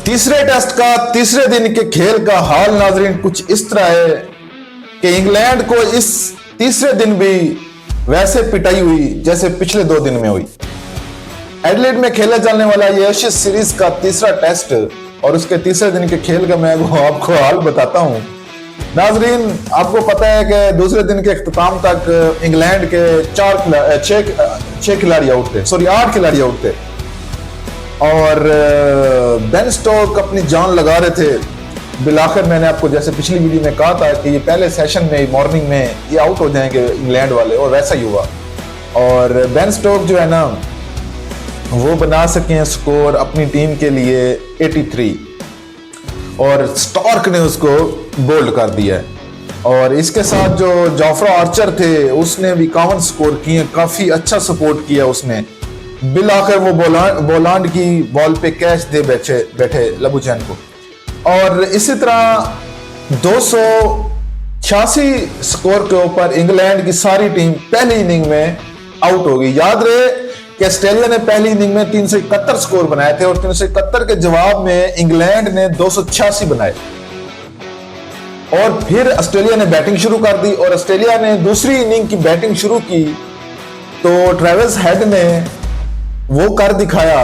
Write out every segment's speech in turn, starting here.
तीसरे टेस्ट का तीसरे दिन के खेल का हाल नाजरीन कुछ इस तरह है कि इंग्लैंड को इस तीसरे दिन भी वैसे पिटाई हुई जैसे पिछले 2 दिन में हुई। एडिलेड में खेला जाने वाला ये एशेज सीरीज का तीसरा टेस्ट और उसके तीसरे दिन के खेल का मैं आपको हाल बताता हूं। नाजरीन, आपको पता है कि दूसरे दिन के इख्तिताम तक इंग्लैंड के 8 खिलाड़ी आउट थे और बेन स्टोक अपनी जान लगा रहे थे। बिलाखिर मैंने आपको जैसे पिछली वीडियो में कहा था कि ये पहले सेशन में मॉर्निंग में ये आउट हो जाएंगे इंग्लैंड वाले, और वैसा ही हुआ। और बेन स्टोक जो है ना वो बना सके हैं स्कोर अपनी टीम के लिए 83 और स्टार्क ने उसको बोल्ड कर दिया है। और इसके साथ जो जोफ्रा आर्चर थे उसने भी 51 स्कोर किए, काफी अच्छा सपोर्ट किया उसने। बिलाखिर वो बोलांड की बॉल पे कैच दे बैठे लबुचैन को। और इसी तरह 286 स्कोर के ऊपर इंग्लैंड की सारी टीम पहली इनिंग में आउट हो गई। याद रहे कि ऑस्ट्रेलिया ने पहली इनिंग में 371 स्कोर बनाए थे और 371 के जवाब में इंग्लैंड ने 286 बनाए। और फिर ऑस्ट्रेलिया ने बैटिंग शुरू कर दी और ऑस्ट्रेलिया ने दूसरी इनिंग की बैटिंग शुरू की तो ट्रेविस हेड ने वो कर दिखाया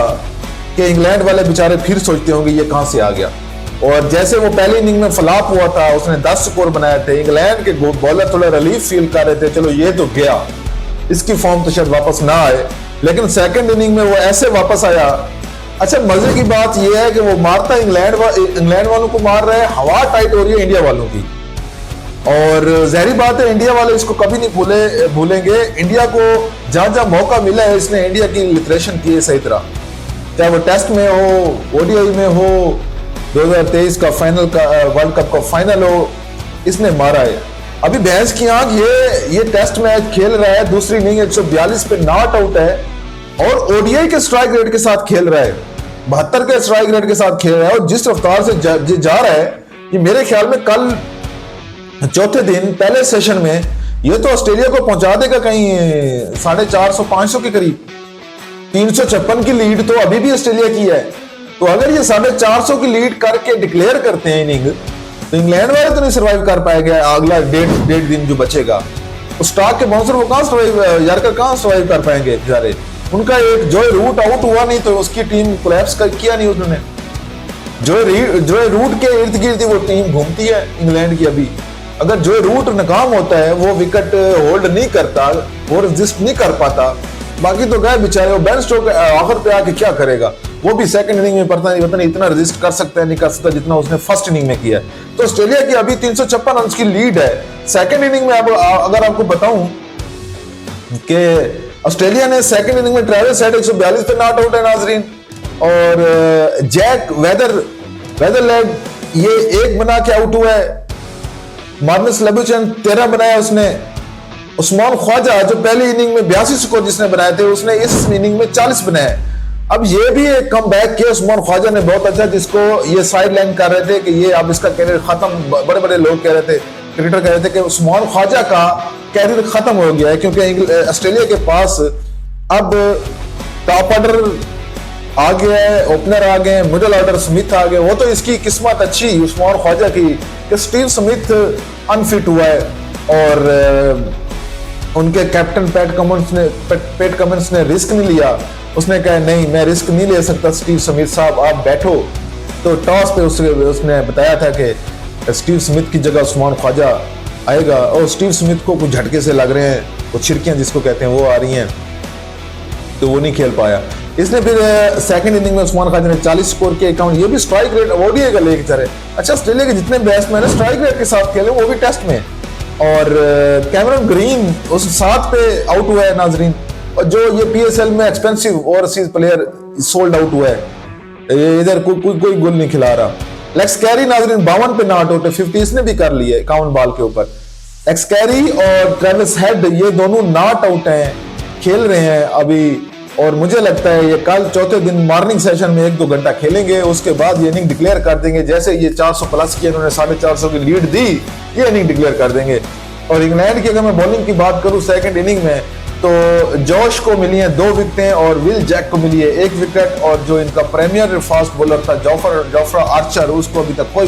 कि इंग्लैंड वाले बेचारे फिर सोचते होंगे ये कहां से आ गया। और जैसे वो पहली इनिंग में फ्लॉप हुआ था, उसने 10 स्कोर बनाए थे। इंग्लैंड के बॉलर थोड़ा रिलीफ फील कर रहे थे, चलो ये तो गया, इसकी फॉर्म तो शायद वापस ना आए। लेकिन सेकंड इनिंग में वो ऐसे वापस आया। अच्छा, मजे की बात यह है कि वो मारता इंग्लैंड वालों को मार रहा है, हवा टाइट हो रही है इंडिया वालों की। और जाहिर बात है इंडिया वाले इसको कभी नहीं भूलेंगे। इंडिया को जहां जहां मौका मिला है इसने इंडिया की लिटरेशन की है सही तरह, चाहे वो टेस्ट में हो, ओडीआई में हो, 2023 का फाइनल का वर्ल्ड कप का फाइनल हो, इसने मारा है। अभी भैंस की आंख ये टेस्ट मैच खेल रहा है, दूसरी इनिंग 142 पे नॉट आउट है और ओडीआई के स्ट्राइक रेट के साथ खेल रहा है, 72 के स्ट्राइक रेट के साथ खेल रहा है। और जिस रफ्तार से जा रहा है कि मेरे ख्याल में कल चौथे दिन पहले सेशन में ये तो ऑस्ट्रेलिया को पहुंचा देगा कहीं 450-500 के करीब। 356 की लीड तो अभी भी ऑस्ट्रेलिया की है। तो अगर ये 450 की लीड करके डिक्लेयर करते हैं इनिंग, तो इंग्लैंड वाले तो नहीं सर्वाइव कर पाएगा अगला डेढ़ दिन जो बचेगा। तो स्टार्क के बाउंसर वो कहां सर्वाइव कर पाएंगे बेचारे। उनका एक जॉय रूट आउट हुआ नहीं तो उसकी टीम कोलैप्स किया नहीं उन्होंने। जॉय रूट के इर्द गिर्द वो टीम घूमती है इंग्लैंड की। अभी अगर जॉय रूट नाकाम होता है, वो विकेट होल्ड नहीं करता, वो रजिस्ट नहीं कर पाता, बाकी तो गए बेचारे। वो बेन स्टोक आखिर पे आके क्या करेगा, वो भी सेकंड इनिंग में पता नहीं इतना रजिस्ट कर सकता है नहीं कर सकता जितना उसने फर्स्ट इनिंग में किया। तो ऑस्ट्रेलिया की अभी 356 रन की लीड है। सेकंड इनिंग में अगर आपको बताऊं कि ऑस्ट्रेलिया ने सेकंड इनिंग में ट्रेविस हेड 142 पे नॉट आउट है नाजरीन, और जैक वेदरलैंड ये 1 बना के आउट हुआ है। मार्नस लबुचैन 13 बनाया उसने। उस्मान ख्वाजा जो पहली इनिंग में 82 स्कोर जिसने बनाए थे, उसने इस इनिंग में 40 बनाए। अब ये भी एक कम बैक किया उस्मान ख्वाजा ने बहुत अच्छा, जिसको ये साइड लाइन कर रहे थे कि ये अब इसका कैरियर खत्म। बड़े बड़े लोग कह रहे थे, क्रिकेटर कह रहे थे कि उस्मान ख्वाजा का कैरियर खत्म हो गया है, क्योंकि ऑस्ट्रेलिया के पास अब टॉप ऑर्डर आ गया है, ओपनर आ गए, मिडिल ऑर्डर स्मिथ आ गए। वो तो इसकी किस्मत अच्छी उस्मान ख्वाजा की कि स्टीव स्मिथ अनफिट हुआ है और उनके कैप्टन पैट कमिंस ने रिस्क नहीं लिया। उसने कहा नहीं, मैं रिस्क नहीं ले सकता, स्टीव स्मिथ साहब आप बैठो। तो टॉस पे उसने बताया था कि स्टीव स्मिथ की जगह उस्मान ख्वाजा आएगा, और स्टीव स्मिथ को कुछ झटके से लग रहे हैं, वो छिड़कियां जिसको कहते हैं वो आ रही हैं, तो वो नहीं खेल पाया। इसने फिर सेकंड इनिंग में उस्मान ख्वाजा ने 40 स्कोर किया, 51। ये भी स्ट्राइक रेट ओडीआई का लेके चले। अच्छा, ऑस्ट्रेलिया के जितने बैट्समैन स्ट्राइक रेट के साथ खेले वो भी टेस्ट में। और कैमरन ग्रीन उस 7 पे आउट हुआ है नाजरीन, और जो ये पीएसएल में expensive overseas player sold out हुआ है, इधर कोई गोल नहीं खिला रहा। लेक्स कैरी नाजरीन 52 पे नॉट आउट है, 50 इसने भी कर लिया 51 बॉल के ऊपर। लेक्स कैरी और ट्रेविस हेड ये दोनों नॉट आउट हैं, खेल रहे हैं अभी। और मुझे लगता है ये कल चौथे दिन मॉर्निंग सेशन में 1-2 घंटा खेलेंगे, उसके बाद ये इनिंग डिक्लेयर कर देंगे। जैसे ये 400 प्लस की इन्होंने 450 की लीड दी, ये इनिंग डिक्लेयर कर देंगे। और इंग्लैंड की अगर मैं बॉलिंग की बात करूं सेकंड इनिंग में, तो जोश को मिली हैं 2 विकेटें और विल जैक को मिली है 1 विकेट, और जो इनका प्रीमियर फास्ट बॉलर था जोफ्रा आर्चर, उसको अभी तक कोई